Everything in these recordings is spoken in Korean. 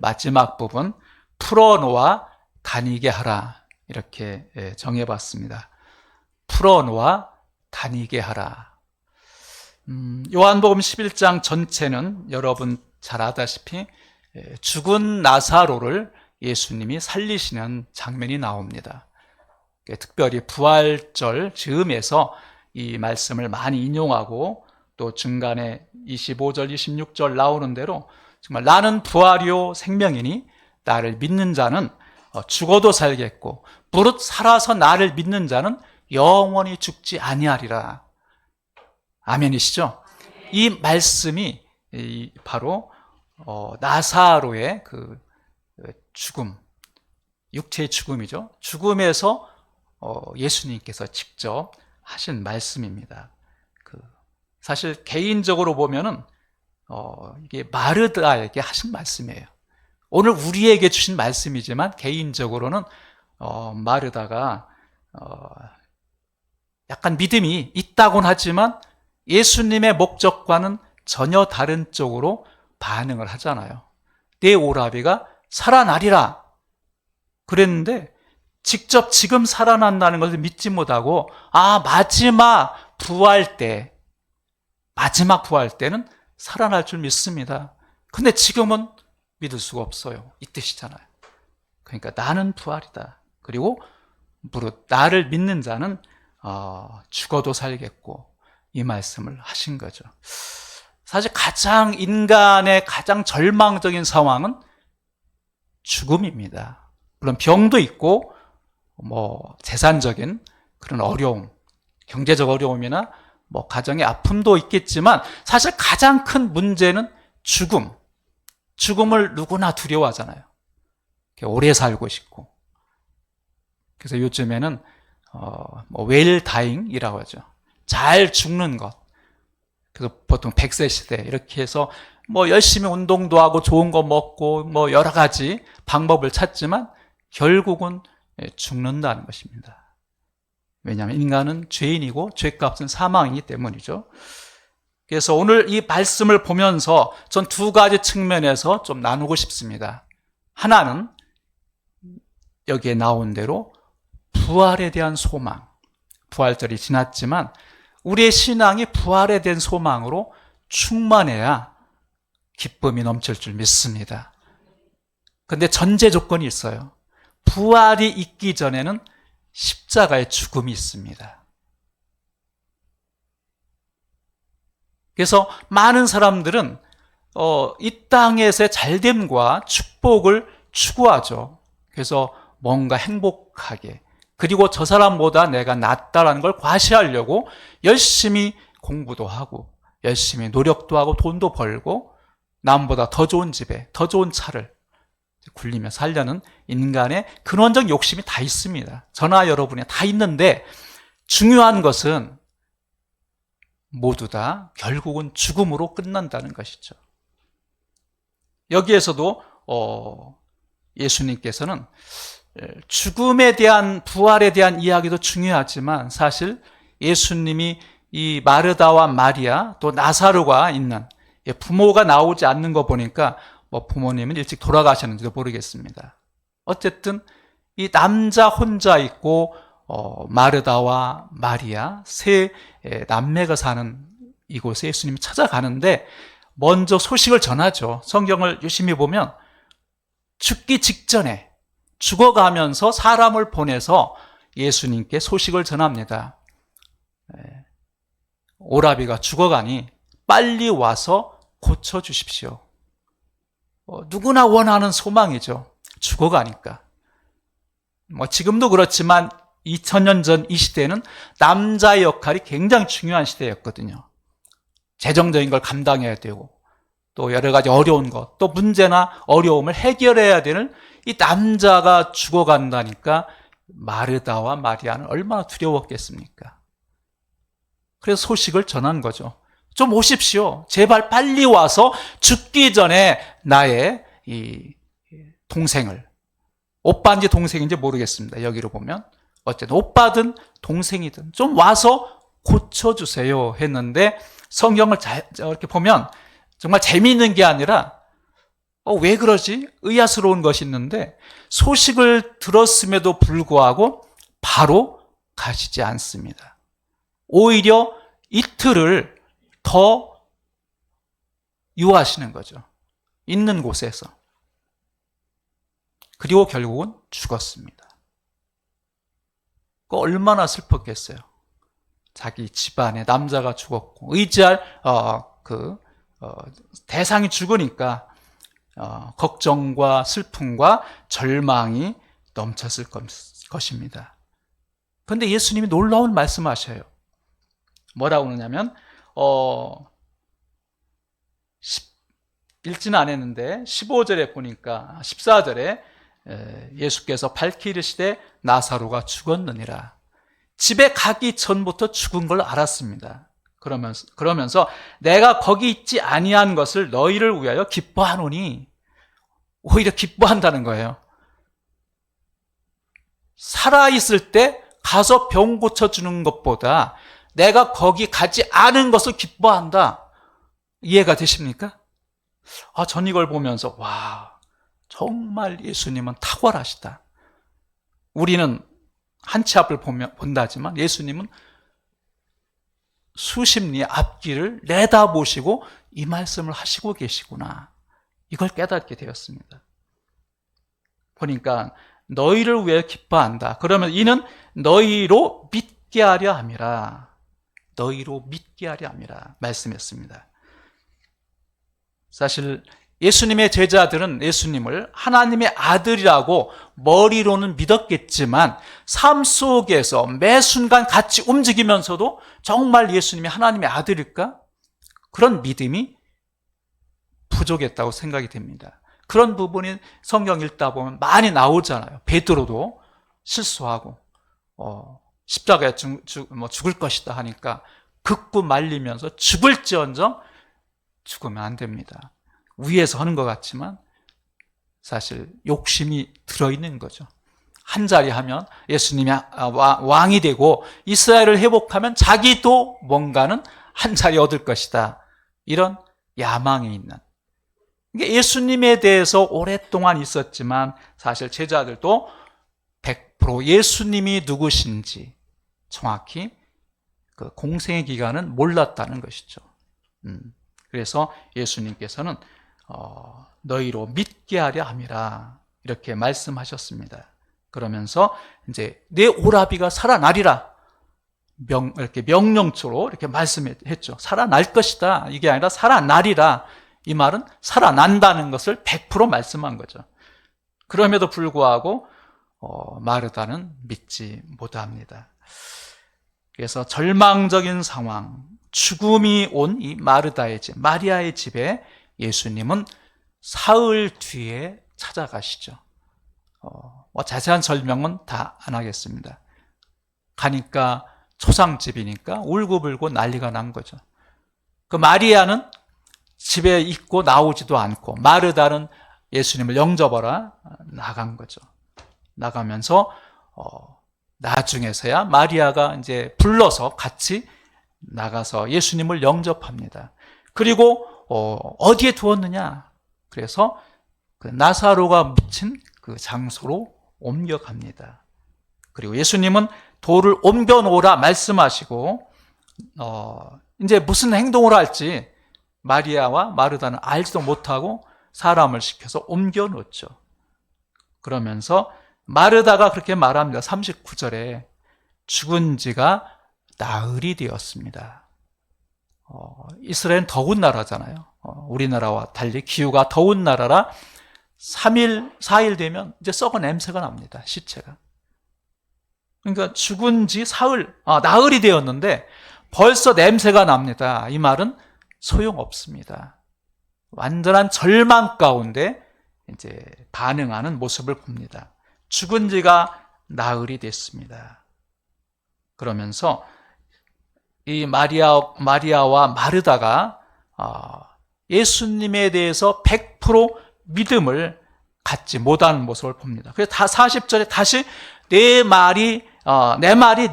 마지막 부분 풀어놓아 다니게 하라 이렇게 정해봤습니다. 풀어놓아 다니게 하라. 요한복음 11장 전체는 여러분 잘 아다시피 죽은 나사로를 예수님이 살리시는 장면이 나옵니다. 특별히 부활절 즈음에서 이 말씀을 많이 인용하고 또 중간에 25절, 26절 나오는 대로 정말 나는 부활이요 생명이니 나를 믿는 자는 죽어도 살겠고 무릇 살아서 나를 믿는 자는 영원히 죽지 아니하리라. 아멘이시죠? 이 말씀이 바로 나사로의 그 죽음, 육체의 죽음이죠. 죽음에서 예수님께서 직접 하신 말씀입니다. 사실 개인적으로 보면은 이게 마르다에게 하신 말씀이에요. 오늘 우리에게 주신 말씀이지만 개인적으로는 마르다가 약간 믿음이 있다곤 하지만 예수님의 목적과는 전혀 다른 쪽으로 반응을 하잖아요. 내 오라비가 살아나리라 그랬는데 직접 지금 살아난다는 것을 믿지 못하고 마지막 부활 때는 살아날 줄 믿습니다. 근데 지금은 믿을 수가 없어요. 이 뜻이잖아요. 그러니까 나는 부활이다. 그리고 무릇 나를 믿는 자는 죽어도 살겠고 이 말씀을 하신 거죠. 사실 인간의 가장 절망적인 상황은 죽음입니다. 물론 병도 있고 재산적인 그런 어려움, 경제적 어려움이나 가정의 아픔도 있겠지만 사실 가장 큰 문제는 죽음을 누구나 두려워하잖아요. 오래 살고 싶고. 그래서 요즘에는 웰 다잉이라고 하죠. 잘 죽는 것. 그래서 보통 100세 시대 이렇게 해서 열심히 운동도 하고 좋은 거 먹고 여러 가지 방법을 찾지만 결국은 죽는다는 것입니다. 왜냐하면 인간은 죄인이고 죄값은 사망이기 때문이죠. 그래서 오늘 이 말씀을 보면서 전 두 가지 측면에서 좀 나누고 싶습니다. 하나는 여기에 나온 대로 부활에 대한 소망, 부활절이 지났지만 우리의 신앙이 부활에 대한 소망으로 충만해야 기쁨이 넘칠 줄 믿습니다. 그런데 전제 조건이 있어요. 부활이 있기 전에는 십자가의 죽음이 있습니다. 그래서 많은 사람들은 이 땅에서의 잘됨과 축복을 추구하죠. 그래서 뭔가 행복하게, 그리고 저 사람보다 내가 낫다라는 걸 과시하려고 열심히 공부도 하고 열심히 노력도 하고 돈도 벌고 남보다 더 좋은 집에 더 좋은 차를 굴리며 살려는 인간의 근원적 욕심이 다 있습니다. 저나 여러분이 다 있는데 중요한 것은 모두 다 결국은 죽음으로 끝난다는 것이죠. 여기에서도 예수님께서는 죽음에 대한, 부활에 대한 이야기도 중요하지만 사실 예수님이 이 마르다와 마리아 또 나사로가 있는, 부모가 나오지 않는 거 보니까 부모님은 일찍 돌아가셨는지도 모르겠습니다. 어쨌든 이 남자 혼자 있고 마르다와 마리아 세 남매가 사는 이곳에 예수님이 찾아가는데 먼저 소식을 전하죠. 성경을 유심히 보면 죽기 직전에 죽어가면서 사람을 보내서 예수님께 소식을 전합니다. 오라비가 죽어가니 빨리 와서 고쳐주십시오. 누구나 원하는 소망이죠. 죽어가니까. 지금도 그렇지만 2000년 전 이 시대에는 남자의 역할이 굉장히 중요한 시대였거든요. 재정적인 걸 감당해야 되고 또 여러 가지 어려운 것, 또 문제나 어려움을 해결해야 되는 이 남자가 죽어간다니까 마르다와 마리아는 얼마나 두려웠겠습니까? 그래서 소식을 전한 거죠. 좀 오십시오. 제발 빨리 와서 죽기 전에 나의 이 동생을, 오빠인지 동생인지 모르겠습니다. 여기로 보면 어쨌든 오빠든 동생이든 좀 와서 고쳐주세요 했는데 성경을 이렇게 보면 정말 재미있는 게 아니라 왜 그러지? 의아스러운 것이 있는데 소식을 들었음에도 불구하고 바로 가시지 않습니다. 오히려 이틀을 더 유하시는 거죠. 있는 곳에서. 그리고 결국은 죽었습니다. 얼마나 슬펐겠어요. 자기 집안의 남자가 죽었고 의지할 대상이 죽으니까 걱정과 슬픔과 절망이 넘쳤을 것입니다. 그런데 예수님이 놀라운 말씀하셔요. 뭐라고 그러냐면 읽지는 안 했는데 15절에 보니까 14절에 예수께서 밝히 이르시되 나사로가 죽었느니라. 집에 가기 전부터 죽은 걸 알았습니다. 그러면서 내가 거기 있지 아니한 것을 너희를 위하여 기뻐하노니, 오히려 기뻐한다는 거예요. 살아있을 때 가서 병 고쳐주는 것보다 내가 거기 가지 않은 것을 기뻐한다. 이해가 되십니까? 전 이걸 보면서 정말 예수님은 탁월하시다. 우리는 한 치 앞을 본다지만 예수님은 수십 리의 앞길을 내다보시고 이 말씀을 하시고 계시구나. 이걸 깨닫게 되었습니다. 보니까 너희를 위해 기뻐한다. 그러면 이는 너희로 믿게 하려 함이라. 너희로 믿게 하려 함이라 말씀했습니다. 사실 예수님의 제자들은 예수님을 하나님의 아들이라고 머리로는 믿었겠지만 삶 속에서 매 순간 같이 움직이면서도 정말 예수님이 하나님의 아들일까? 그런 믿음이 부족했다고 생각이 됩니다. 그런 부분이 성경 읽다 보면 많이 나오잖아요. 베드로도 실수하고 십자가에 죽을 것이다 하니까 극구 말리면서 죽을지언정 죽으면 안 됩니다. 위에서 하는 것 같지만 사실 욕심이 들어있는 거죠. 한 자리 하면 예수님이 왕이 되고 이스라엘을 회복하면 자기도 뭔가는 한 자리 얻을 것이다. 이런 야망이 있는. 예수님에 대해서 오랫동안 있었지만 사실 제자들도 100% 예수님이 누구신지 정확히 그 공생의 기간은 몰랐다는 것이죠. 그래서 예수님께서는 너희로 믿게 하려 함이라 이렇게 말씀하셨습니다. 그러면서 이제 내 오라비가 살아나리라 이렇게 명령처로 이렇게 말씀했죠. 살아날 것이다. 이게 아니라 살아나리라. 이 말은 살아난다는 것을 100% 말씀한 거죠. 그럼에도 불구하고 마르다는 믿지 못합니다. 그래서 절망적인 상황, 죽음이 온 이 마리아의 집에 예수님은 사흘 뒤에 찾아가시죠. 자세한 설명은 다 안 하겠습니다. 가니까 초상집이니까 울고불고 난리가 난 거죠. 그 마리아는 집에 있고 나오지도 않고 마르다는 예수님을 영접하러 나간 거죠. 나가면서 나중에서야 마리아가 이제 불러서 같이 나가서 예수님을 영접합니다. 그리고 어디에 두었느냐? 그래서 그 나사로가 묻힌 그 장소로 옮겨갑니다. 그리고 예수님은 돌을 옮겨 놓으라 말씀하시고 이제 무슨 행동을 할지 마리아와 마르다는 알지도 못하고 사람을 시켜서 옮겨 놓죠. 그러면서 마르다가 그렇게 말합니다. 39절에 죽은 지가 나흘이 되었습니다. 이스라엘은 더운 나라잖아요. 우리나라와 달리 기후가 더운 나라라 3일, 4일 되면 이제 썩은 냄새가 납니다. 시체가. 그러니까 죽은 지 나흘이 되었는데 벌써 냄새가 납니다. 이 말은 소용없습니다. 완전한 절망 가운데 이제 반응하는 모습을 봅니다. 죽은 지가 나흘이 됐습니다. 그러면서 이 마리아와 마르다가 예수님에 대해서 100% 믿음을 갖지 못하는 모습을 봅니다. 그래서 40절에 다시 내 말이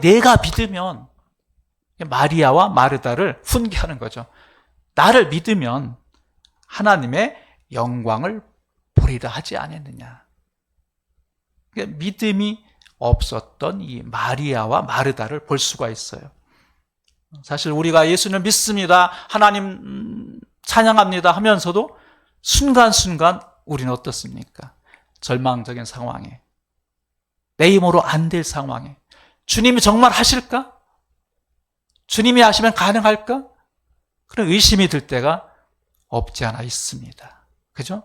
내가 믿으면 마리아와 마르다를 훈계하는 거죠. 나를 믿으면 하나님의 영광을 보리라 하지 않았느냐. 그러니까 믿음이 없었던 이 마리아와 마르다를 볼 수가 있어요. 사실 우리가 예수를 믿습니다, 하나님 찬양합니다 하면서도 순간순간 우리는 어떻습니까? 절망적인 상황에, 내 힘으로 안 될 상황에 주님이 정말 하실까? 주님이 하시면 가능할까? 그런 의심이 들 때가 없지 않아 있습니다. 그죠?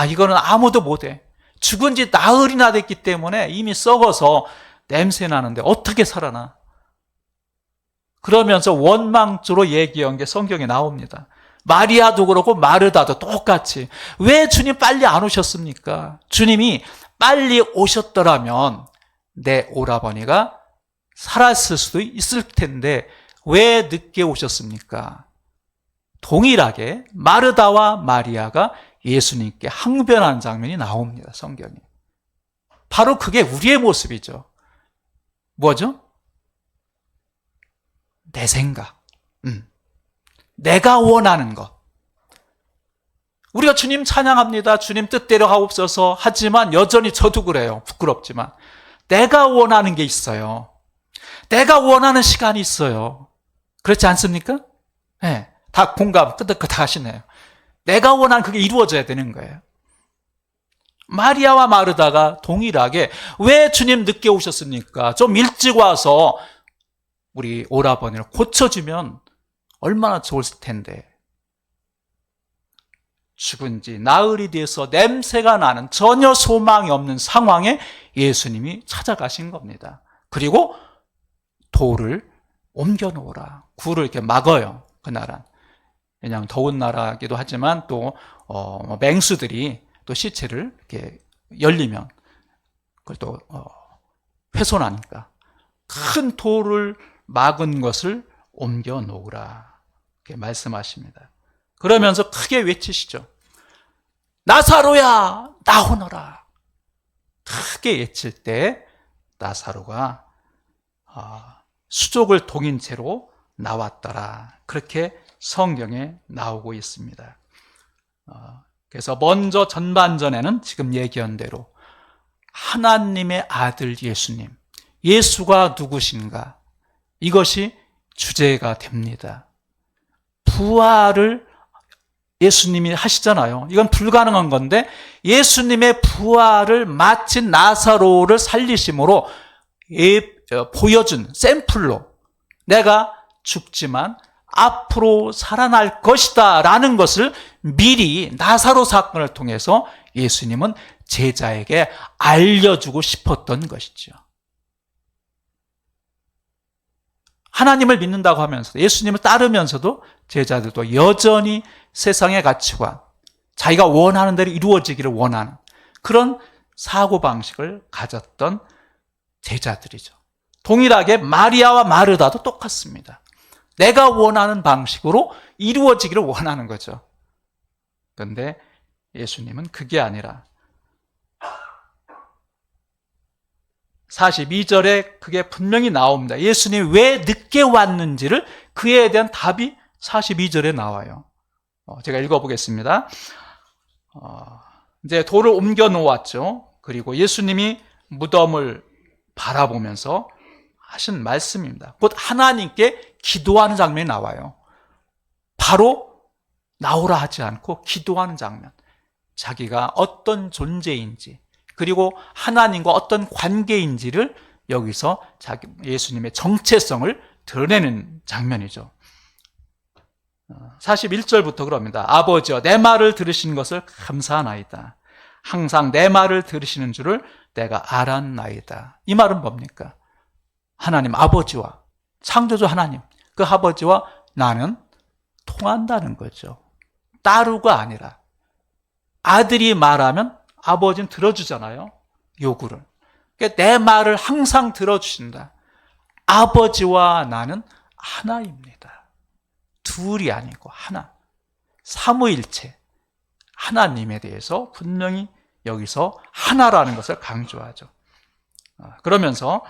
이거는 아무도 못해. 죽은 지 나흘이나 됐기 때문에 이미 썩어서 냄새 나는데 어떻게 살아나? 그러면서 원망조로 얘기한 게 성경에 나옵니다. 마리아도 그렇고 마르다도 똑같이. 왜 주님 빨리 안 오셨습니까? 주님이 빨리 오셨더라면 내 오라버니가 살았을 수도 있을 텐데 왜 늦게 오셨습니까? 동일하게 마르다와 마리아가 예수님께 항변하는 장면이 나옵니다, 성경에. 바로 그게 우리의 모습이죠. 뭐죠? 내 생각, 내가 원하는 것. 우리가 주님 찬양합니다, 주님 뜻대로 하옵소서 하지만 여전히 저도 그래요. 부끄럽지만 내가 원하는 게 있어요. 내가 원하는 시간이 있어요. 그렇지 않습니까? 네, 다 공감 끄덕끄덕 하시네요. 내가 원하는 그게 이루어져야 되는 거예요. 마리아와 마르다가 동일하게 왜 주님 늦게 오셨습니까? 좀 일찍 와서 우리 오라버니를 고쳐주면 얼마나 좋을 텐데. 죽은 지 나흘이 돼서 냄새가 나는 전혀 소망이 없는 상황에 예수님이 찾아가신 겁니다. 그리고 돌을 옮겨 놓으라. 굴을 이렇게 막아요, 그날은. 왜냐하면 더운 나라이기도 하지만 또 맹수들이 또 시체를 이렇게 열리면 그걸 또 훼손하니까 큰 돌을 막은 것을 옮겨 놓으라, 이렇게 말씀하십니다. 그러면서 크게 외치시죠. 나사로야, 나오너라. 크게 외칠 때 나사로가 수족을 동인 채로 나왔더라. 그렇게 성경에 나오고 있습니다. 그래서 먼저 전반전에는 지금 얘기한 대로 하나님의 아들 예수님, 예수가 누구신가? 이것이 주제가 됩니다. 부활을 예수님이 하시잖아요. 이건 불가능한 건데 예수님의 부활을 마친 나사로를 살리심으로 보여준 샘플로 내가 죽지만 앞으로 살아날 것이다 라는 것을 미리 나사로 사건을 통해서 예수님은 제자에게 알려주고 싶었던 것이죠. 하나님을 믿는다고 하면서도, 예수님을 따르면서도 제자들도 여전히 세상의 가치관, 자기가 원하는 대로 이루어지기를 원하는 그런 사고방식을 가졌던 제자들이죠. 동일하게 마리아와 마르다도 똑같습니다. 내가 원하는 방식으로 이루어지기를 원하는 거죠. 그런데 예수님은 그게 아니라 42절에 그게 분명히 나옵니다. 예수님이 왜 늦게 왔는지를, 그에 대한 답이 42절에 나와요. 제가 읽어보겠습니다. 이제 돌을 옮겨 놓았죠. 그리고 예수님이 무덤을 바라보면서 하신 말씀입니다. 곧 하나님께 기도하는 장면이 나와요. 바로 나오라 하지 않고 기도하는 장면. 자기가 어떤 존재인지, 그리고 하나님과 어떤 관계인지를 여기서 예수님의 정체성을 드러내는 장면이죠. 41절부터 그럽니다. 아버지여, 내 말을 들으신 것을 감사하나이다. 항상 내 말을 들으시는 줄을 내가 알았나이다. 이 말은 뭡니까? 하나님 아버지와, 창조주 하나님, 그 아버지와 나는 통한다는 거죠. 따루가 아니라 아들이 말하면 아버지는 들어주잖아요, 요구를. 그러니까 내 말을 항상 들어주신다. 아버지와 나는 하나입니다. 둘이 아니고 하나. 삼위일체, 하나님에 대해서 분명히 여기서 하나라는 것을 강조하죠. 그러면서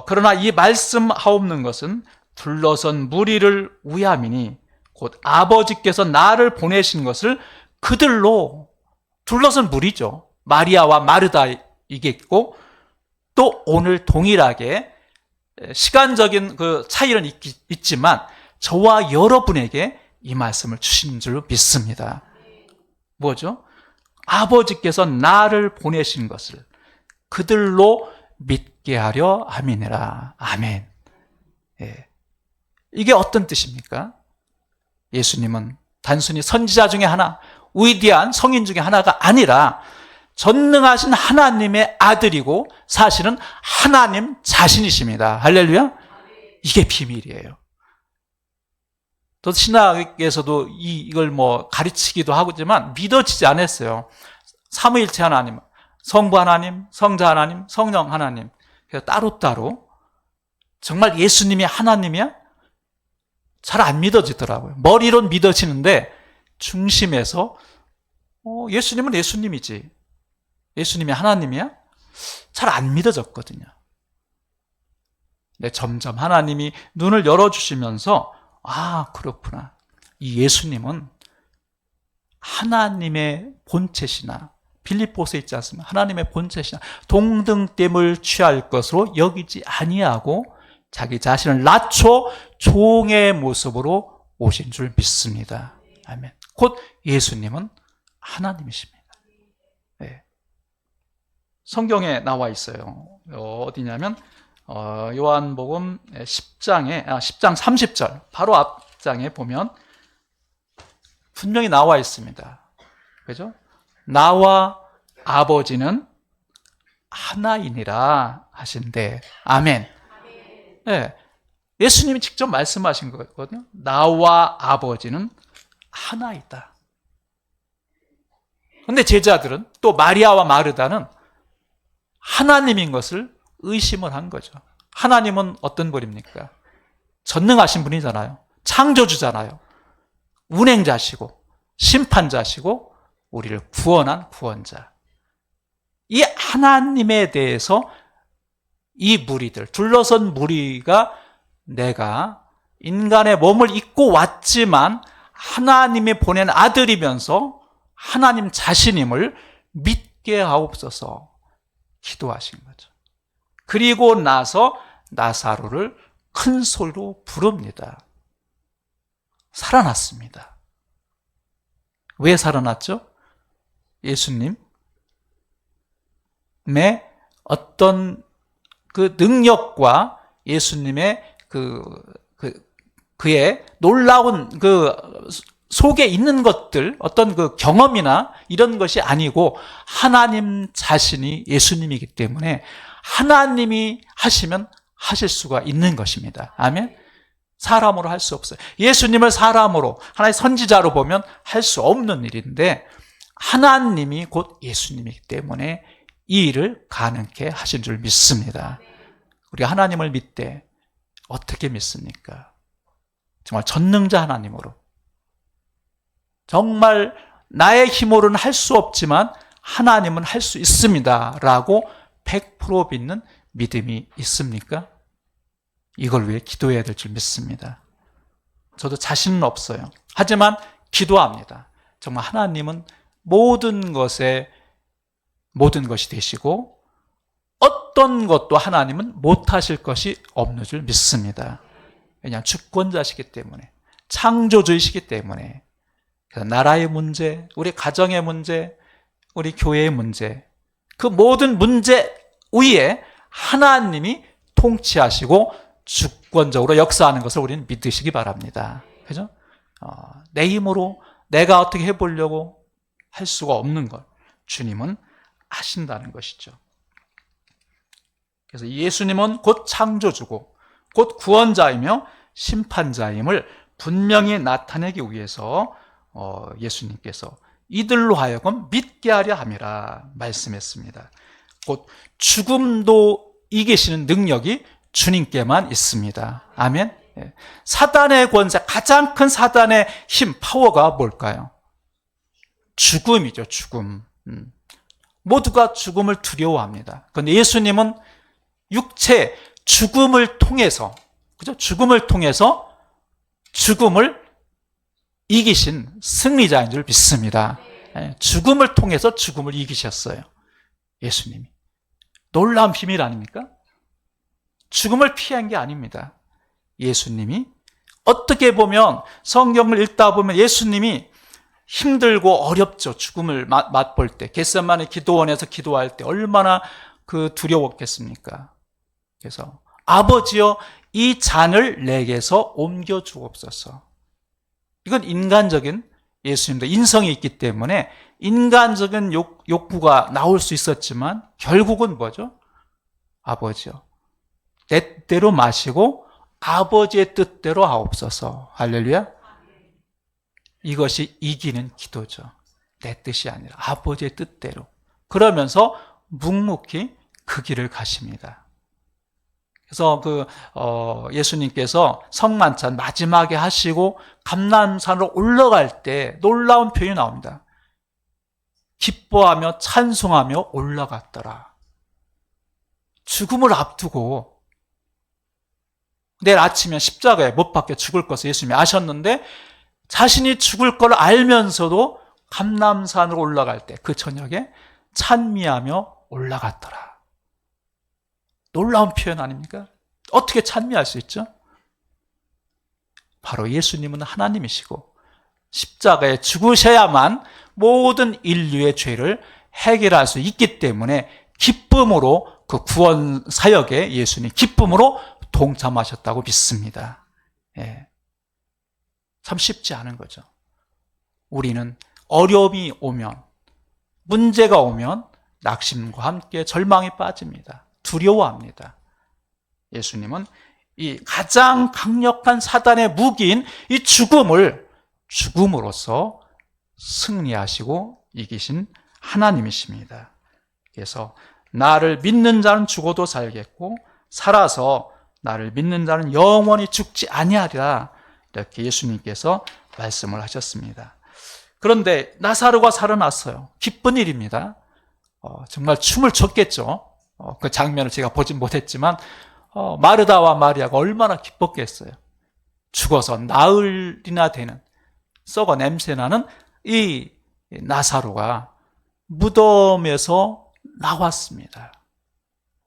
그러나 이 말씀하옵는 것은 불러선 무리를 위함이니 곧 아버지께서 나를 보내신 것을 그들로 둘러선 무리죠. 마리아와 마르다이겠고, 또 오늘 동일하게 시간적인 그 차이는 있지만 저와 여러분에게 이 말씀을 주신 줄 믿습니다. 뭐죠? 아버지께서 나를 보내신 것을 그들로 믿게 하려 함이니라. 아멘. 예. 이게 어떤 뜻입니까? 예수님은 단순히 선지자 중에 하나, 위대한 성인 중에 하나가 아니라 전능하신 하나님의 아들이고 사실은 하나님 자신이십니다. 할렐루야. 이게 비밀이에요. 또 신학에서도 이걸 뭐 가르치기도 하지만 믿어지지 않았어요. 삼위일체 하나님, 성부 하나님, 성자 하나님, 성령 하나님. 그래서 따로따로 정말 예수님이 하나님이야? 잘 안 믿어지더라고요. 머리론 믿어지는데 중심에서 예수님은 예수님이지, 예수님이 하나님이야? 잘 안 믿어졌거든요. 근데 점점 하나님이 눈을 열어주시면서 그렇구나. 이 예수님은 하나님의 본체시나, 빌립보서에 있지 않습니까? 하나님의 본체시나 동등됨을 취할 것으로 여기지 아니하고 자기 자신을 낮춰 종의 모습으로 오신 줄 믿습니다. 아멘. 곧 예수님은 하나님이십니다. 네. 성경에 나와 있어요. 어디냐면 요한복음 10장 30절 바로 앞장에 보면 분명히 나와 있습니다. 그죠? 나와 아버지는 하나이니라 하신대. 아멘. 네. 예수님이 직접 말씀하신 거거든요. 나와 아버지는 하나이다. 그런데 제자들은, 또 마리아와 마르다는 하나님인 것을 의심을 한 거죠. 하나님은 어떤 분입니까? 전능하신 분이잖아요. 창조주잖아요. 운행자시고 심판자시고 우리를 구원한 구원자. 이 하나님에 대해서 이 무리들, 둘러선 무리가 내가 인간의 몸을 입고 왔지만 하나님이 보낸 아들이면서 하나님 자신임을 믿게 하옵소서 기도하신 거죠. 그리고 나서 나사로를 큰 소리로 부릅니다. 살아났습니다. 왜 살아났죠? 예수님의 어떤 그 능력과 예수님의 그의 놀라운 그 속에 있는 것들, 어떤 그 경험이나 이런 것이 아니고 하나님 자신이 예수님이기 때문에 하나님이 하시면 하실 수가 있는 것입니다. 아멘. 사람으로 할 수 없어요. 예수님을 사람으로, 하나의 선지자로 보면 할 수 없는 일인데 하나님이 곧 예수님이기 때문에 이 일을 가능케 하신 줄 믿습니다. 우리가 하나님을 믿되 어떻게 믿습니까? 정말 전능자 하나님으로, 정말 나의 힘으로는 할 수 없지만 하나님은 할 수 있습니다 라고 100% 믿는 믿음이 있습니까? 이걸 위해 기도해야 될 줄 믿습니다. 저도 자신은 없어요. 하지만 기도합니다. 정말 하나님은 모든 것이 되시고 어떤 것도 하나님은 못하실 것이 없는 줄 믿습니다. 왜냐하면 주권자시기 때문에, 창조주이시기 때문에. 그래서 나라의 문제, 우리 가정의 문제, 우리 교회의 문제, 그 모든 문제 위에 하나님이 통치하시고 주권적으로 역사하는 것을 우리는 믿으시기 바랍니다. 그죠? 내 힘으로 내가 어떻게 해보려고 할 수가 없는 걸 주님은 하신다는 것이죠. 그래서 예수님은 곧 창조주고 곧 구원자이며 심판자임을 분명히 나타내기 위해서 예수님께서 이들로 하여금 믿게 하려 함이라 말씀했습니다. 곧 죽음도 이기시는 능력이 주님께만 있습니다. 아멘. 사단의 권세, 가장 큰 사단의 힘, 파워가 뭘까요? 죽음이죠. 죽음. 모두가 죽음을 두려워합니다. 그런데 예수님은 육체 죽음을 통해서, 그죠? 죽음을 통해서 죽음을 이기신 승리자인 줄 믿습니다. 죽음을 통해서 죽음을 이기셨어요. 예수님이. 놀라운 비밀 아닙니까? 죽음을 피한 게 아닙니다. 예수님이 어떻게 보면 성경을 읽다 보면 예수님이 힘들고 어렵죠. 죽음을 맛볼 때. 겟세마네 기도원에서 기도할 때 얼마나 두려웠겠습니까? 그래서 아버지여 이 잔을 내게서 옮겨 주옵소서. 이건 인간적인 예수님도 인성이 있기 때문에 인간적인 욕구가 나올 수 있었지만 결국은 뭐죠? 아버지요. 내 뜻대로 마시고 아버지의 뜻대로 하옵소서. 할렐루야. 이것이 이기는 기도죠. 내 뜻이 아니라 아버지의 뜻대로. 그러면서 묵묵히 그 길을 가십니다. 그래서 예수님께서 성만찬 마지막에 하시고 감람산으로 올라갈 때 놀라운 표현이 나옵니다. 기뻐하며 찬송하며 올라갔더라. 죽음을 앞두고 내일 아침에 십자가에 못 박혀 죽을 것을 예수님이 아셨는데 자신이 죽을 걸 알면서도 감람산으로 올라갈 때 그 저녁에 찬미하며 올라갔더라. 놀라운 표현 아닙니까? 어떻게 찬미할 수 있죠? 바로 예수님은 하나님이시고 십자가에 죽으셔야만 모든 인류의 죄를 해결할 수 있기 때문에 기쁨으로 그 구원 사역에 예수님 기쁨으로 동참하셨다고 믿습니다. 예. 참 쉽지 않은 거죠. 우리는 어려움이 오면, 문제가 오면 낙심과 함께 절망에 빠집니다. 두려워합니다. 예수님은 이 가장 강력한 사단의 무기인 이 죽음을 죽음으로써 승리하시고 이기신 하나님이십니다. 그래서 나를 믿는 자는 죽어도 살겠고 살아서 나를 믿는 자는 영원히 죽지 아니하리라, 이렇게 예수님께서 말씀을 하셨습니다. 그런데 나사로가 살아났어요. 기쁜 일입니다. 정말 춤을 췄겠죠. 그 장면을 제가 보진 못했지만 마르다와 마리아가 얼마나 기뻤겠어요. 죽어서 나흘이나 되는 썩어 냄새나는 이 나사로가 무덤에서 나왔습니다.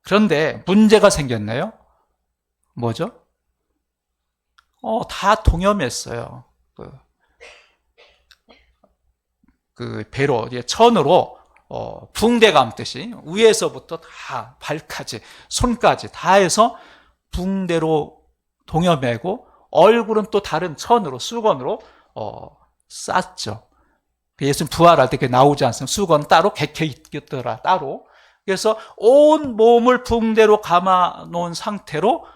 그런데 문제가 생겼네요. 뭐죠? 다 동염했어요. 그 배로, 천으로 붕대 감듯이 위에서부터 다 발까지, 손까지 다 해서 붕대로 동여매고 얼굴은 또 다른 천으로, 수건으로 쌌죠. 예수님 부활할 때 나오지 않습니까? 수건 따로, 객혀 있더라 따로. 그래서 온 몸을 붕대로 감아 놓은 상태로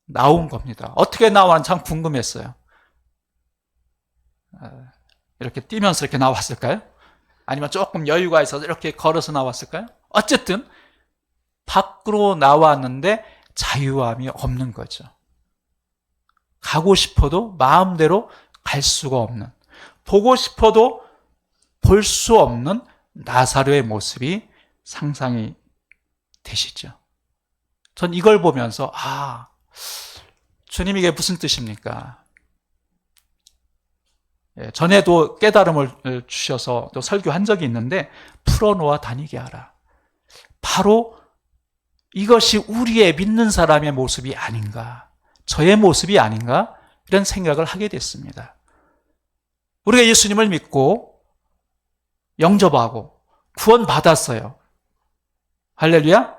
나온 겁니다. 어떻게 나왔는지 참 궁금했어요. 이렇게 뛰면서 이렇게 나왔을까요? 아니면 조금 여유가 있어서 이렇게 걸어서 나왔을까요? 어쨌든 밖으로 나왔는데 자유함이 없는 거죠. 가고 싶어도 마음대로 갈 수가 없는, 보고 싶어도 볼 수 없는 나사로의 모습이 상상이 되시죠. 전 이걸 보면서 주님 이게 무슨 뜻입니까? 전에도 깨달음을 주셔서 또 설교한 적이 있는데 풀어놓아 다니게 하라. 바로 이것이 우리의 믿는 사람의 모습이 아닌가, 저의 모습이 아닌가, 이런 생각을 하게 됐습니다. 우리가 예수님을 믿고 영접하고 구원받았어요. 할렐루야.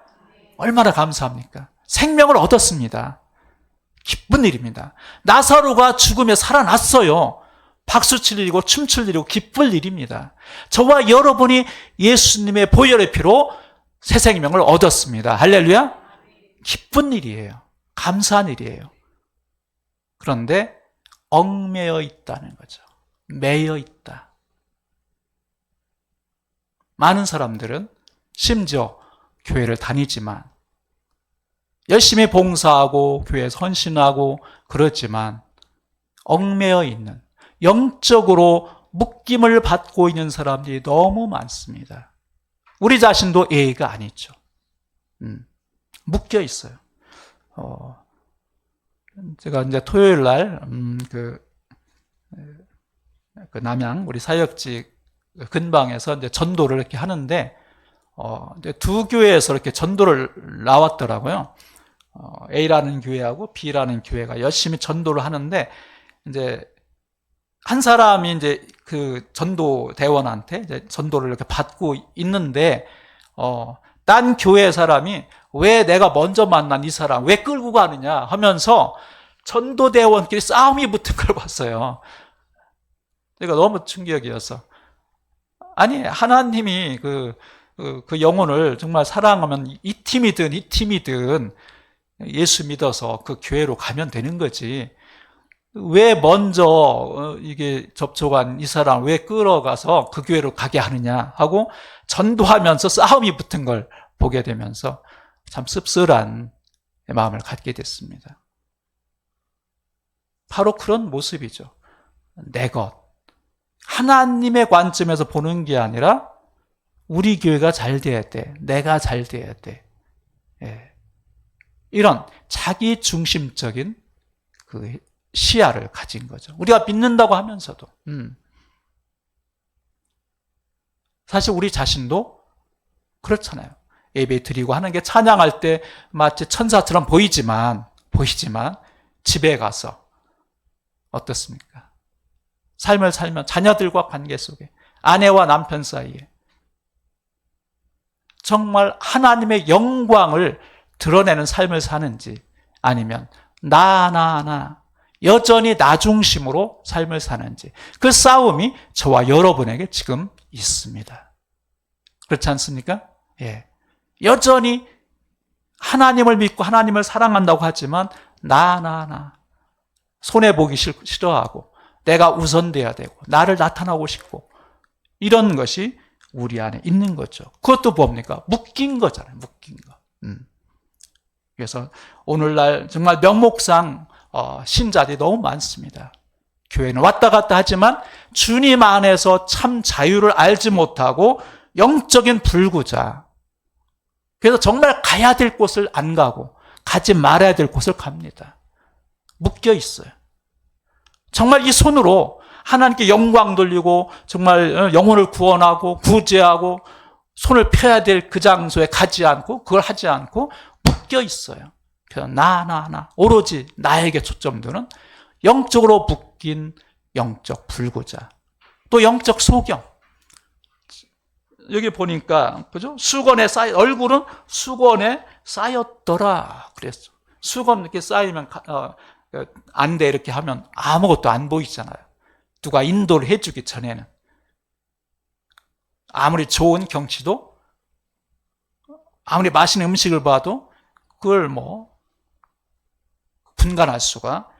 얼마나 감사합니까? 생명을 얻었습니다. 기쁜 일입니다. 나사로가 죽음에 살아났어요. 박수칠 일이고 춤출 일이고 기쁠 일입니다. 저와 여러분이 예수님의 보혈의 피로 새 생명을 얻었습니다. 할렐루야. 기쁜 일이에요. 감사한 일이에요. 그런데 얽매여 있다는 거죠. 매여 있다. 많은 사람들은 심지어 교회를 다니지만 열심히 봉사하고 교회에 헌신하고 그렇지만 얽매여 있는, 영적으로 묶임을 받고 있는 사람들이 너무 많습니다. 우리 자신도 예의가 아니죠. 묶여 있어요. 제가 이제 토요일 날 그 남양 우리 사역지 근방에서 이제 전도를 이렇게 하는데, 이제 두 교회에서 이렇게 전도를 나왔더라고요. A라는 교회하고 B라는 교회가 열심히 전도를 하는데, 이제 한 사람이 이제 그 전도 대원한테 이제 전도를 이렇게 받고 있는데, 딴 교회 사람이 왜 내가 먼저 만난 이 사람 왜 끌고 가느냐 하면서 전도대원끼리 싸움이 붙은 걸 봤어요. 그러니까 너무 충격이어서, 아니 하나님이 그 영혼을 정말 사랑하면 이 팀이든 예수 믿어서 그 교회로 가면 되는 거지, 왜 먼저 이게 접촉한 이 사람 왜 끌어가서 그 교회로 가게 하느냐 하고 전도하면서 싸움이 붙은 걸 보게 되면서 참 씁쓸한 마음을 갖게 됐습니다. 바로 그런 모습이죠. 내 것, 하나님의 관점에서 보는 게 아니라 우리 교회가 잘 돼야 돼, 내가 잘 돼야 돼, 이런 자기 중심적인 그 시야를 가진 거죠. 우리가 믿는다고 하면서도 사실 우리 자신도 그렇잖아요. 예배 드리고 하는 게 찬양할 때 마치 천사처럼 보이지만 집에 가서 어떻습니까? 삶을 살면 자녀들과 관계 속에, 아내와 남편 사이에 정말 하나님의 영광을 드러내는 삶을 사는지, 아니면 나 여전히 나 중심으로 삶을 사는지, 그 싸움이 저와 여러분에게 지금 있습니다. 그렇지 않습니까? 예. 여전히 하나님을 믿고 하나님을 사랑한다고 하지만 나 손해보기 싫어하고 내가 우선돼야 되고 나를 나타나고 싶고, 이런 것이 우리 안에 있는 거죠. 그것도 뭡니까? 묶인 거잖아요. 묶인 거. 그래서 오늘날 정말 명목상 신자들이 너무 많습니다. 교회는 왔다 갔다 하지만 주님 안에서 참 자유를 알지 못하고 영적인 불구자, 그래서 정말 가야 될 곳을 안 가고 가지 말아야 될 곳을 갑니다. 묶여 있어요. 정말 이 손으로 하나님께 영광 돌리고 정말 영혼을 구원하고 구제하고 손을 펴야 될 그 장소에 가지 않고 그걸 하지 않고 묶여 있어요. 그래서 나 오로지 나에게 초점 두는 영적으로 묶인 영적 불구자, 또 영적 소경. 여기 보니까 그죠? 수건에 쌓여, 얼굴은 수건에 쌓였더라 그랬어. 수건 이렇게 쌓이면 안 돼 이렇게 하면 아무것도 안 보이잖아요. 누가 인도를 해주기 전에는 아무리 좋은 경치도, 아무리 맛있는 음식을 봐도 그걸 분간할 수가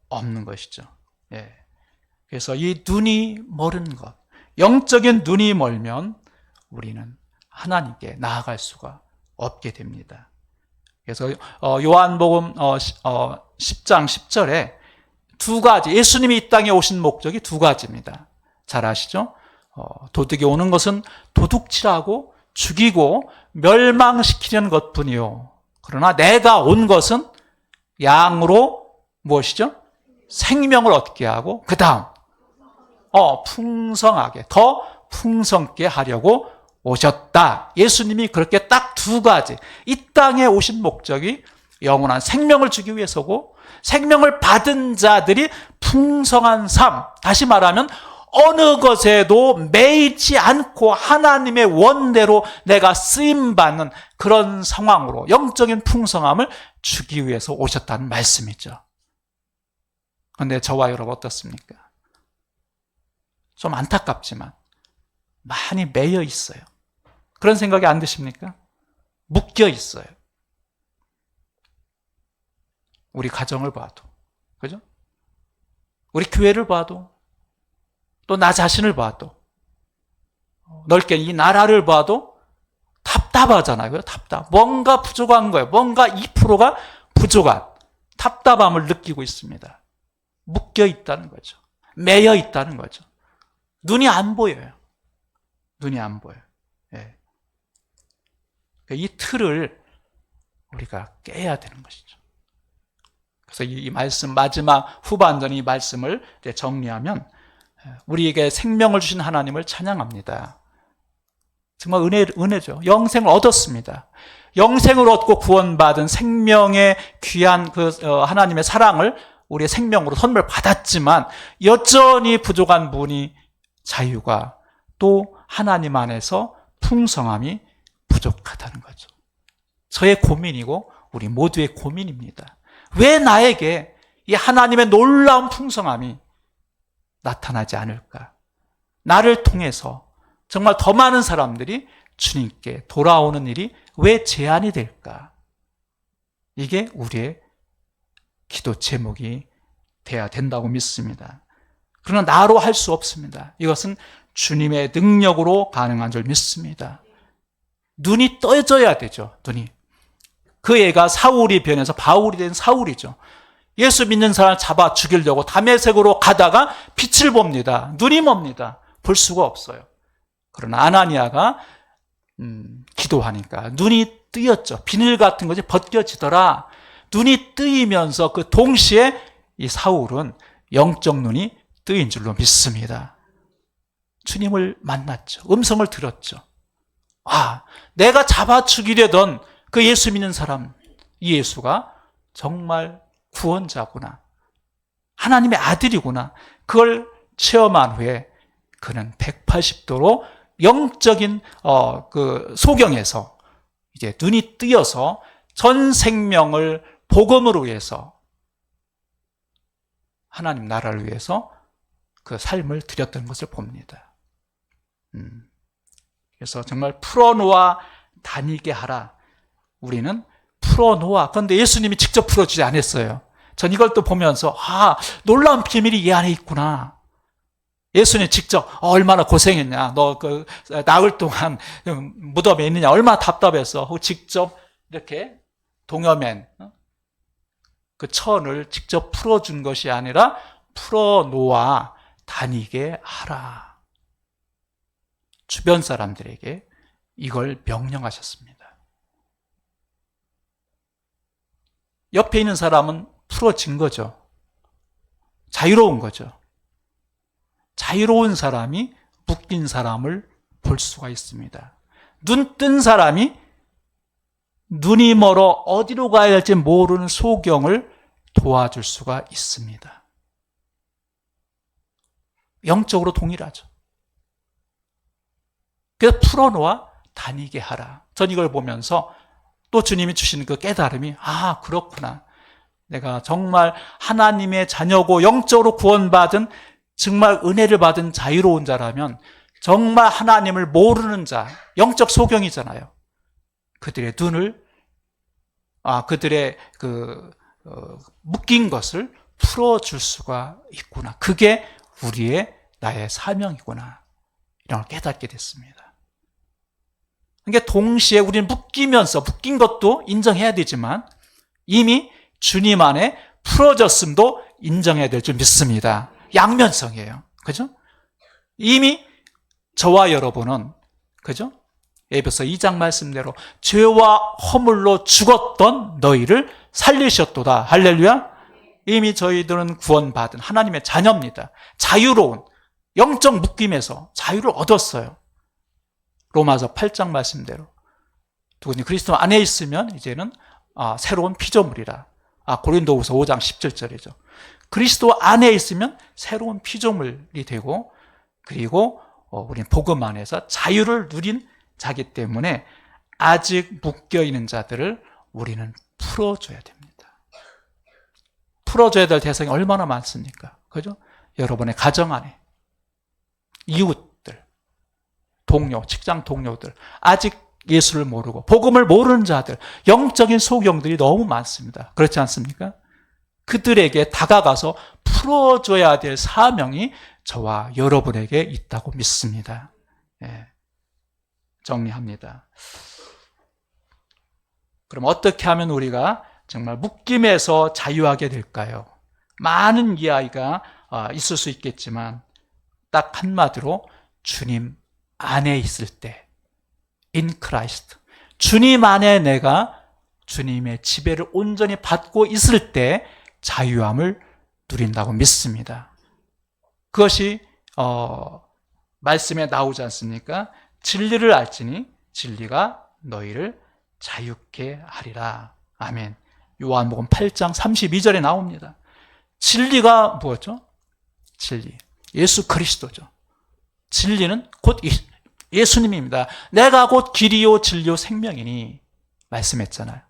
없는 것이죠. 예. 그래서 이 눈이 멀은 것, 영적인 눈이 멀면 우리는 하나님께 나아갈 수가 없게 됩니다. 그래서 요한복음 10장 10절에 두 가지, 예수님이 이 땅에 오신 목적이 두 가지입니다. 잘 아시죠? 도둑이 오는 것은 도둑질하고 죽이고 멸망시키려는 것뿐이요, 그러나 내가 온 것은 양으로 무엇이죠? 생명을 얻게 하고 그 다음 풍성하게, 더 풍성케 하려고 오셨다. 예수님이 그렇게 딱 두 가지, 이 땅에 오신 목적이 영원한 생명을 주기 위해서고, 생명을 받은 자들이 풍성한 삶, 다시 말하면 어느 것에도 매이지 않고 하나님의 원대로 내가 쓰임받는 그런 상황으로 영적인 풍성함을 주기 위해서 오셨다는 말씀이죠. 그런데 저와 여러분 어떻습니까? 좀 안타깝지만 많이 매여 있어요. 그런 생각이 안 드십니까? 묶여 있어요. 우리 가정을 봐도, 그죠? 우리 교회를 봐도, 또 나 자신을 봐도, 넓게 이 나라를 봐도 답답하잖아요. 뭔가 부족한 거예요. 뭔가 2%가 부족한 답답함을 느끼고 있습니다. 묶여 있다는 거죠. 매여 있다는 거죠. 눈이 안 보여요. 눈이 안 보여요. 예. 이 틀을 우리가 깨야 되는 것이죠. 그래서 이 말씀, 마지막 후반전 이 말씀을 정리하면, 우리에게 생명을 주신 하나님을 찬양합니다. 정말 은혜죠. 영생을 얻었습니다. 영생을 얻고 구원받은 생명의 귀한 하나님의 사랑을 우리의 생명으로 선물 받았지만 여전히 부족한 부분이 자유가 또 하나님 안에서 풍성함이 부족하다는 거죠. 저의 고민이고 우리 모두의 고민입니다. 왜 나에게 이 하나님의 놀라운 풍성함이 나타나지 않을까? 나를 통해서 정말 더 많은 사람들이 주님께 돌아오는 일이 왜 제한이 될까? 이게 우리의 기도 제목이 돼야 된다고 믿습니다. 그러나 나로 할 수 없습니다. 이것은 주님의 능력으로 가능한 줄 믿습니다. 눈이 떠져야 되죠. 눈이. 그 애가 사울이 변해서 바울이 된 사울이죠. 예수 믿는 사람을 잡아 죽이려고 다메섹으로 가다가 빛을 봅니다. 눈이 멉니다. 볼 수가 없어요. 그러나 아나니아가 기도하니까 눈이 뜨였죠. 비늘 같은 것이 벗겨지더라. 눈이 뜨이면서 그 동시에 이 사울은 영적 눈이 뜨인 줄로 믿습니다. 주님을 만났죠. 음성을 들었죠. 아, 내가 잡아 죽이려던 그 예수 믿는 사람, 이 예수가 정말 구원자구나. 하나님의 아들이구나. 그걸 체험한 후에 그는 180도로 영적인 그 소경에서 이제 눈이 뜨여서 전 생명을 복음으로 위해서 하나님 나라를 위해서 그 삶을 드렸던 것을 봅니다. 그래서 정말 풀어놓아 다니게 하라. 우리는 풀어놓아. 그런데 예수님이 직접 풀어주지 않았어요. 전 이걸 또 보면서 놀라운 비밀이 이 안에 있구나. 예수님 직접 얼마나 고생했냐. 너 그 나흘 동안 무덤에 있느냐. 얼마나 답답했어. 직접 이렇게 동여맨 그 천을 직접 풀어준 것이 아니라 풀어놓아 다니게 하라. 주변 사람들에게 이걸 명령하셨습니다. 옆에 있는 사람은 풀어진 거죠. 자유로운 거죠. 자유로운 사람이 묶인 사람을 볼 수가 있습니다. 눈 뜬 사람이 눈이 멀어 어디로 가야 할지 모르는 소경을 도와줄 수가 있습니다. 영적으로 동일하죠. 그래서 풀어놓아 다니게 하라. 전 이걸 보면서 또 주님이 주시는 그 깨달음이 그렇구나. 내가 정말 하나님의 자녀고 영적으로 구원받은 정말 은혜를 받은 자유로운 자라면 정말 하나님을 모르는 자, 영적 소경이잖아요. 그들의 눈을 그들의 묶인 것을 풀어줄 수가 있구나. 그게 나의 사명이구나. 이런 걸 깨닫게 됐습니다. 그러니까 동시에 우리는 묶인 것도 인정해야 되지만 이미 주님 안에 풀어졌음도 인정해야 될 줄 믿습니다. 양면성이에요. 그죠? 이미 저와 여러분은, 그죠? 에베소 2장 말씀대로 죄와 허물로 죽었던 너희를 살리셨도다. 할렐루야. 이미 저희들은 구원받은 하나님의 자녀입니다. 자유로운 영적 묶임에서 자유를 얻었어요. 로마서 8장 말씀대로 누구니 그리스도 안에 있으면 이제는 새로운 피조물이라. 고린도후서 5장 17절이죠. 그리스도 안에 있으면 새로운 피조물이 되고, 그리고 우리는 복음 안에서 자유를 누린 자기 때문에 아직 묶여있는 자들을 우리는 풀어줘야 됩니다. 풀어줘야 될 대상이 얼마나 많습니까? 그죠? 여러분의 가정 안에, 이웃들, 동료, 직장 동료들, 아직 예수를 모르고 복음을 모르는 자들, 영적인 소경들이 너무 많습니다. 그렇지 않습니까? 그들에게 다가가서 풀어줘야 될 사명이 저와 여러분에게 있다고 믿습니다. 정리합니다. 그럼 어떻게 하면 우리가 정말 묶임에서 자유하게 될까요? 많은 이야기가 있을 수 있겠지만 딱 한마디로 주님 안에 있을 때, in Christ, 주님 안에 내가 주님의 지배를 온전히 받고 있을 때 자유함을 누린다고 믿습니다. 그것이 말씀에 나오지 않습니까? 진리를 알지니 진리가 너희를 자유케 하리라. 아멘. 요한복음 8장 32절에 나옵니다. 진리가 무엇죠? 진리. 예수 그리스도죠. 진리는 곧 예수님입니다. 내가 곧 길이요 진리요 생명이니 말씀했잖아요.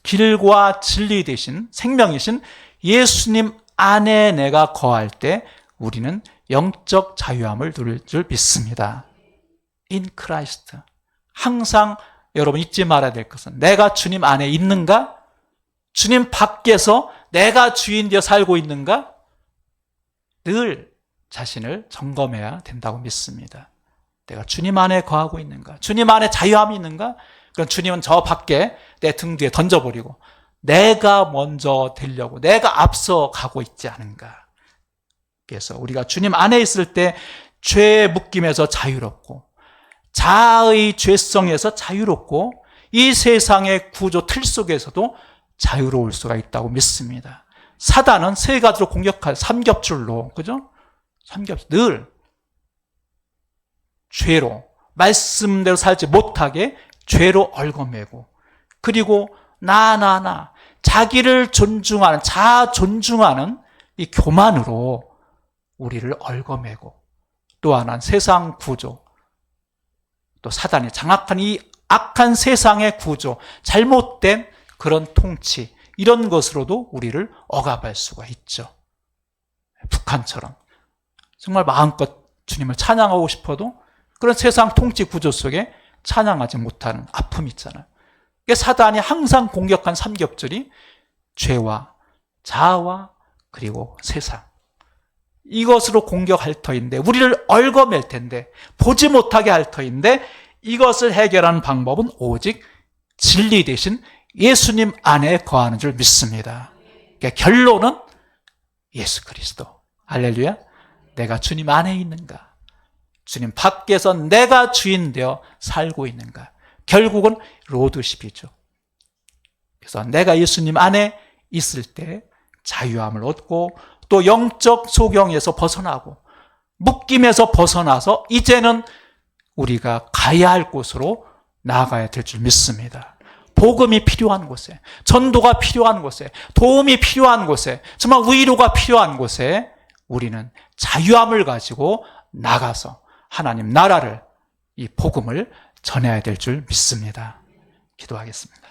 길과 진리 되신 생명이신 예수님 안에 내가 거할 때 우리는 영적 자유함을 누릴 줄 믿습니다. In Christ. 항상 여러분 잊지 말아야 될 것은 내가 주님 안에 있는가? 주님 밖에서 내가 주인 되어 살고 있는가? 늘 자신을 점검해야 된다고 믿습니다. 내가 주님 안에 거하고 있는가? 주님 안에 자유함이 있는가? 그럼 주님은 저 밖에 내 등 뒤에 던져버리고 내가 먼저 되려고 내가 앞서 가고 있지 않은가? 그래서 우리가 주님 안에 있을 때 죄의 묶임에서 자유롭고 자아의 죄성에서 자유롭고 이 세상의 구조 틀 속에서도 자유로울 수가 있다고 믿습니다. 사단은 세 가지로 공격할 삼겹줄로, 그죠? 삼겹줄, 늘 죄로, 말씀대로 살지 못하게 죄로 얽어매고, 그리고 나, 자기를 존중하는, 자아 존중하는 이 교만으로 우리를 얽어매고, 또 하나는 세상 구조, 또 사단이 장악한 이 악한 세상의 구조, 잘못된 그런 통치, 이런 것으로도 우리를 억압할 수가 있죠. 북한처럼 정말 마음껏 주님을 찬양하고 싶어도 그런 세상 통치 구조 속에 찬양하지 못하는 아픔이 있잖아요. 사단이 항상 공격한 삼겹줄이 죄와 자아와 그리고 세상, 이것으로 공격할 터인데, 우리를 얽어맬 텐데, 보지 못하게 할 터인데, 이것을 해결하는 방법은 오직 진리 대신 예수님 안에 거하는 줄 믿습니다. 그러니까 결론은 예수 그리스도. 할렐루야. 내가 주님 안에 있는가? 주님 밖에서 내가 주인 되어 살고 있는가? 결국은 로드십이죠. 그래서 내가 예수님 안에 있을 때 자유함을 얻고 또 영적 소경에서 벗어나고 묶임에서 벗어나서 이제는 우리가 가야 할 곳으로 나아가야 될 줄 믿습니다. 복음이 필요한 곳에, 전도가 필요한 곳에, 도움이 필요한 곳에, 정말 위로가 필요한 곳에 우리는 자유함을 가지고 나가서 하나님 나라를, 이 복음을 전해야 될 줄 믿습니다. 기도하겠습니다.